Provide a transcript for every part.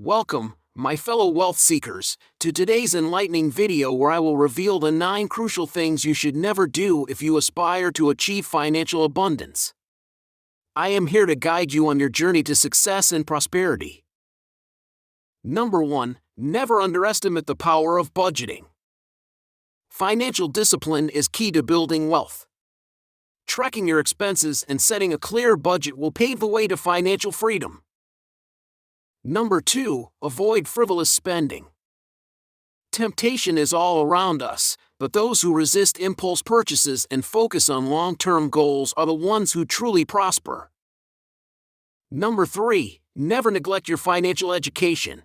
Welcome, my fellow wealth seekers, to today's enlightening video where I will reveal the 9 crucial things you should never do if you aspire to achieve financial abundance. I am here to guide you on your journey to success and prosperity. Number 1. Never underestimate the power of budgeting. Financial discipline is key to building wealth. Tracking your expenses and setting a clear budget will pave the way to financial freedom. Number 2. Avoid frivolous spending. Temptation is all around us, but those who resist impulse purchases and focus on long-term goals are the ones who truly prosper. Number 3. Never neglect your financial education.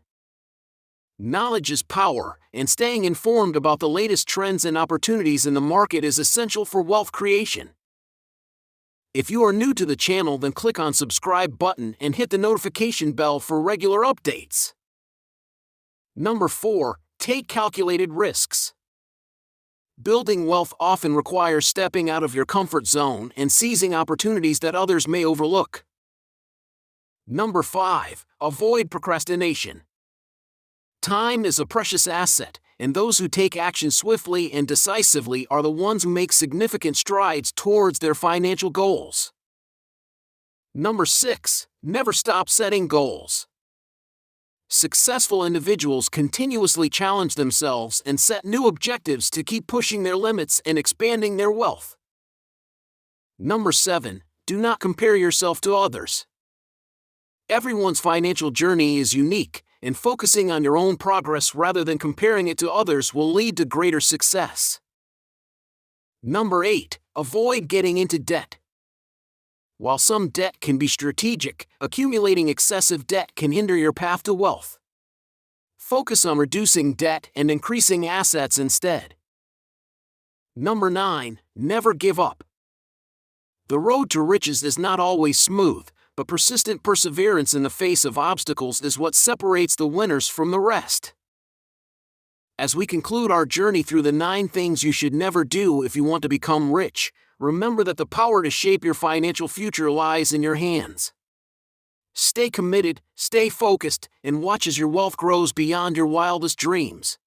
Knowledge is power, and staying informed about the latest trends and opportunities in the market is essential for wealth creation. If you are new to the channel, then click on subscribe button and hit the notification bell for regular updates. Number 4. Take calculated risks. Building wealth often requires stepping out of your comfort zone and seizing opportunities that others may overlook. Number 5. Avoid procrastination. Time is a precious asset, and those who take action swiftly and decisively are the ones who make significant strides towards their financial goals. Number 6. Never stop setting goals. Successful individuals continuously challenge themselves and set new objectives to keep pushing their limits and expanding their wealth. Number 7. Do not compare yourself to others. Everyone's financial journey is unique, and focusing on your own progress rather than comparing it to others will lead to greater success. Number 8. Avoid getting into debt. While some debt can be strategic, accumulating excessive debt can hinder your path to wealth. Focus on reducing debt and increasing assets instead. Number 9. Never give up. The road to riches is not always smooth, but persistent perseverance in the face of obstacles is what separates the winners from the rest. As we conclude our journey through the 9 things you should never do if you want to become rich, remember that the power to shape your financial future lies in your hands. Stay committed, stay focused, and watch as your wealth grows beyond your wildest dreams.